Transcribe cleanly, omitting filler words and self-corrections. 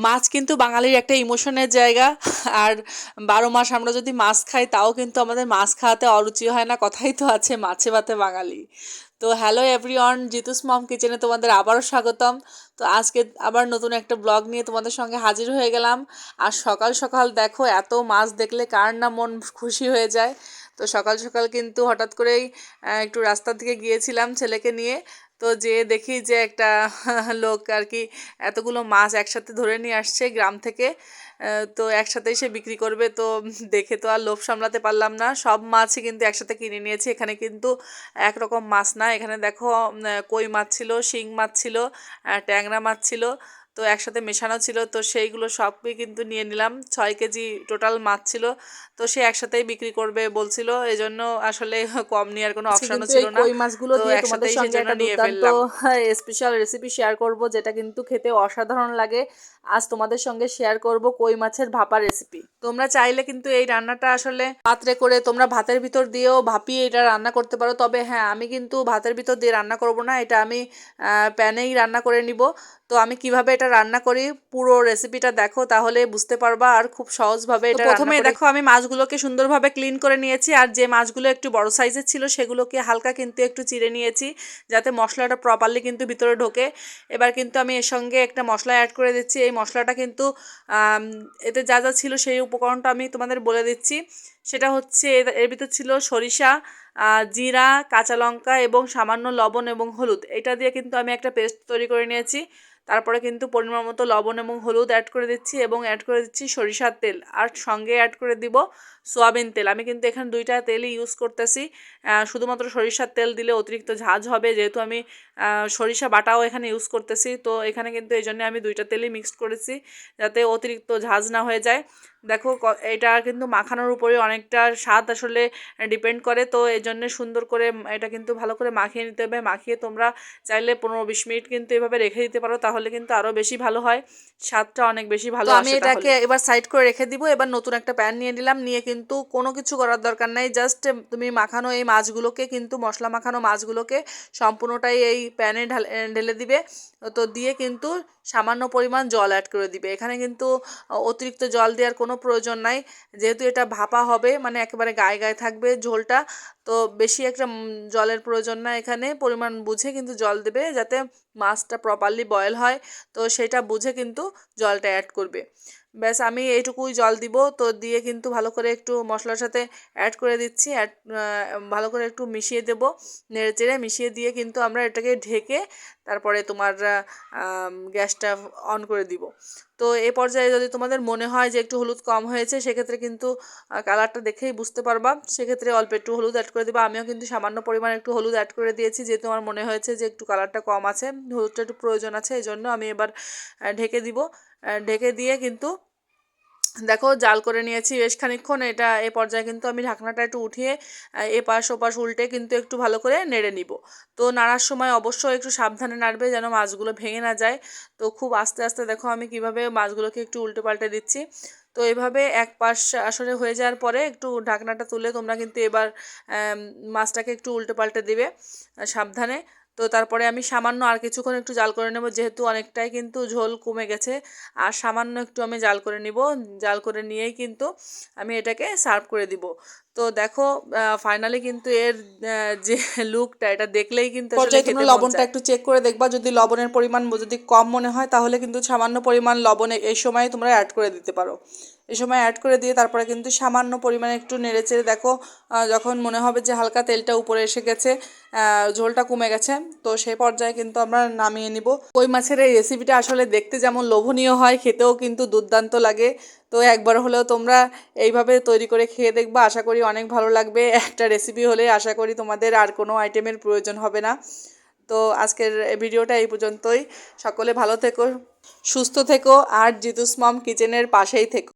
মাছ কিন্তু বাঙালির একটা ইমোশনের জায়গা। আর 12 মাস আমরা যদি মাছ খাই তাও কিন্তু আমাদের মাছ খাওয়াতে অরুচি হয় না, কথাই তো আছে মাছে ভাতে বাঙালি। তো হ্যালো এভরিওয়ান, জিতুস মম কিচেনে তোমাদের আবারও স্বাগতম। তো আজকে আবার নতুন একটা ব্লগ নিয়ে তোমাদের সঙ্গে হাজির হয়ে গেলাম। আর সকাল সকাল দেখো, এত মাছ দেখলে কার না মন খুশি হয়ে যায়। তো সকাল সকাল কিন্তু হঠাৎ করেই একটু রাস্তার দিকে গিয়েছিলাম ছেলেকে নিয়ে। তো যেয়ে দেখি যে একটা লোক আর কি এতগুলো মাছ একসাথে ধরে নিয়ে আসছে গ্রাম থেকে। তো একসাথেই সে বিক্রি করবে। তো দেখে তো আর লোভ সামলাতে পারলাম না, সব মাছই কিন্তু একসাথে কিনে নিয়েছি। এখানে কিন্তু একরকম মাছ না, এখানে দেখো কই মাছ ছিল, শিং মাছ ছিল, ট্যাংরা মাছ ছিল, তো একসাথে মেশানো ছিল। তো সেইগুলো সবই কিন্তু নিয়ে নিলাম, 6 কেজি টোটাল মাছ ছিল। তো সে একসাথেই বিক্রি করবে বলছিল, এজন্য আসলে কম নেওয়ার কোনো আজকে অপশানও কিন্তু ছিল এই না। কই মাছগুলো তো দিয়ে তোমাদের একসাথেই সঙ্গে সেজন্য একটা নিয়ে দুর্দান্ত ফেললাম। স্পেশাল রেসিপি শেয়ার করব, যেটা কিন্তু খেতে অসাধারণ লাগে। আজ তোমাদের সঙ্গে শেয়ার করব কই মাছের ভাপা রেসিপি। তোমরা চাইলে কিন্তু এই রান্নাটা আসলে পাত্রে করে তোমরা ভাতের ভিতর দিয়েও ভাপিয়ে এটা রান্না করতে পারো। তবে হ্যাঁ, আমি কিন্তু ভাতের ভিতর দিয়ে রান্না করব না, এটা আমি প্যানেই রান্না করে নিব। তো আমি কিভাবে এটা রান্না করি পুরো রেসিপিটা দেখো, তাহলে বুঝতে পারবা। আর খুব সহজভাবে তো এটা রান্না প্রথমেই করে। দেখো, আমি মাছগুলোকে সুন্দরভাবে ক্লিন করে নিয়েছি, আর যে মাছগুলো একটু বড় সাইজের ছিল সেগুলোকে হালকা কিন্তু একটু চিড়ে নিয়েছি, যাতে মশলাটা প্রপারলি কিন্তু ভিতরে ঢোকে। এবার কিন্তু আমি এর সঙ্গে একটা মশলা অ্যাড করে দিচ্ছি। এই মশলাটা কিন্তু আম, এতে যা যা ছিল সেই উপকরণটা আমি তোমাদের বলে দিচ্ছি। সেটা হচ্ছে এর ভিতর ছিল সরিষা, জিরা, কাঁচা লঙ্কা এবং সামান্য লবণ এবং হলুদ। এটা দিয়ে কিন্তু আমি একটা পেস্ট তৈরি করে নিয়েছি। তারপরে কিন্তু পরিমাণ মতো লবণ এবং হলুদ অ্যাড করে দিচ্ছি এবং অ্যাড করে দিচ্ছি সরিষার তেল, আর সঙ্গে অ্যাড করে দিব সোয়াবিন তেল। আমি কিন্তু এখানে দুইটা তেলই ইউজ করতেছি। শুধুমাত্র সরিষার তেল দিলে অতিরিক্ত ঝাঁঝ হবে, যেহেতু আমি সরিষা বাটাও এখানে ইউজ করতেছি। তো এখানে কিন্তু এই জন্য আমি দুইটা তেলই মিক্সড করেছি, যাতে অতিরিক্ত ঝাঁঝ না হয়ে যায়। দেখো, এটা কিন্তু মাখানোর উপরে অনেকটা স্বাদ আসলে ডিপেন্ড করে। তো এই জন্য সুন্দর করে এটা কিন্তু ভালো করে মাখিয়ে নিতে হবে। মাখিয়ে তোমরা চাইলে 15-20 মিনিট কিন্তু এভাবে রেখে দিতে পারো, তাহলে কিন্তু আরও বেশি ভালো হয়, স্বাদটা অনেক বেশি তো ভালো আমি আসে এটাকে তাহলে। এবার সাইড করে রেখে দিব। এবার নতুন একটা প্যান নিয়ে নিলাম, নিয়ে কিন্তু কোনো কিছু করার দরকার নাই, জাস্ট তুমি মাখানো এই মাছগুলোকে কিন্তু মশলা মাখানো মাছগুলোকে সম্পূর্ণটাই এই প্যানে ঢেলে দিবে। তো দিয়ে কিন্তু সামান্য পরিমাণ জল অ্যাড করে দিবে। এখানে কিন্তু অতিরিক্ত জল দেওয়ার কোনো প্রয়োজন নাই, যেহেতু এটা ভাপা হবে, মানে একেবারে গায়ে গায়ে থাকবে ঝোলটা। তো বেশি একটা জলের প্রয়োজন না, এখানে পরিমাণ বুঝে কিন্তু জল দেবে, যাতে মাছটা প্রপারলি বয়েল হয়। তো সেটা বুঝে কিন্তু জলটা অ্যাড করবে। ব্যাস, আমি এইটুকুই জল দিব। তো দিয়ে কিন্তু ভালো করে একটু মশলার সাথে অ্যাড করে দিচ্ছি। ভালো করে একটু মিশিয়ে দেব, নেড়ে চেড়ে মিশিয়ে দিয়ে কিন্তু আমরা এটাকে ঢেকে তারপরে তোমার গ্যাসটা অন করে দিব। তো এ পর্যায়ে যদি তোমাদের মনে হয় যে একটু হলুদ কম হয়েছে, সেক্ষেত্রে কিন্তু কালারটা দেখেই বুঝতে পারবা, সেক্ষেত্রে অল্প একটু হলুদ অ্যাড করে দেবা। আমিও কিন্তু সামান্য পরিমাণ একটু হলুদ অ্যাড করে দিয়েছি, যেহেতু আমার মনে হয়েছে যে একটু কালারটা কম আছে, হলুদটা একটু প্রয়োজন আছে, এই জন্য আমি এবার ঢেকে দিব। ঢেকে দিয়ে কিন্তু দেখো জাল করে নিয়েছি বেশ খানিকক্ষণ। এটা এ পর্যায়ে কিন্তু আমি ঢাকনাটা একটু উঠিয়ে এপাশ ওপাশ উল্টে কিন্তু একটু ভালো করে নেড়ে নিব। তো নাড়ার সময় অবশ্যই একটু সাবধানে নাড়বে, যেন মাছগুলো ভেঙে না যায়। তো খুব আস্তে আস্তে দেখো আমি কিভাবে মাছগুলোকে একটু উল্টে পাল্টে দিচ্ছি। তো এভাবে এক পাশ আসলে হয়ে যাওয়ার পরে একটু ঢাকনাটা তুলে তোমরা কিন্তু এবার মাছটাকে একটু উল্টে পাল্টে দিবে সাবধানে। তো তারপরে আমি সামান্য আর কিছুক্ষণ একটু জাল করে নেব, যেহেতু অনেকটাই কিন্তু ঝোল কমে গেছে। আর সামান্য একটু আমি জাল করে নিব, জাল করে নিয়েই কিন্তু আমি এটাকে সার্ভ করে দিব। তো দেখো, ফাইনালি কিন্তু এর যে লুকটা, এটা দেখলেই কিন্তু আসলে পর্যায়ে তোমরা খেতে মন লবণটা চায়। একটু চেক করে দেখবা, যদি লবণের পরিমাণ যদি কম মনে হয় তাহলে কিন্তু সামান্য পরিমাণ লবণ এই সময় তোমরা অ্যাড করে দিতে পারো। এই সময় অ্যাড করে দিয়ে তারপরে কিন্তু সামান্য পরিমাণে একটু নেড়েচেড়ে দেখো, যখন মনে হবে যে হালকা তেলটা উপরে এসে গেছে, ঝোলটা কমে গেছে, তো সেই পর্যায়ে কিন্তু আমরা নামিয়ে নিব। কই মাছের এই রেসিপিটা আসলে দেখতে যেমন লোভনীয় হয়, খেতেও কিন্তু দুর্দান্ত লাগে। তো একবার হলেও তোমরা এইভাবে তৈরি করে খেয়ে দেখবা, আশা করি অনেক ভালো লাগবে। একটা রেসিপি হলে আশা করি তোমাদের আর কোনো আইটেমের প্রয়োজন হবে না। তো আজকের ভিডিওটা এই পর্যন্তই। সকলে ভালো থেকো, সুস্থ থেকো, আর জিতুস মম কিচেনের পাশেই থেকো।